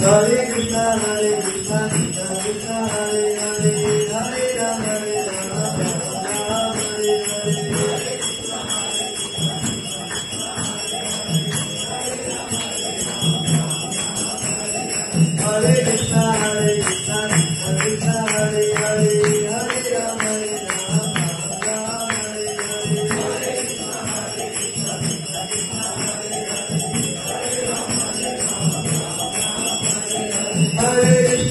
Hare Krishna, Krishna Krishna, Hare Hare, Hare Rama, Rama Rama, Hare Hare. Hare Krishna, Krishna Krishna, Hare Hare, Hare Rama, Rama Rama, Hare Hare. Hare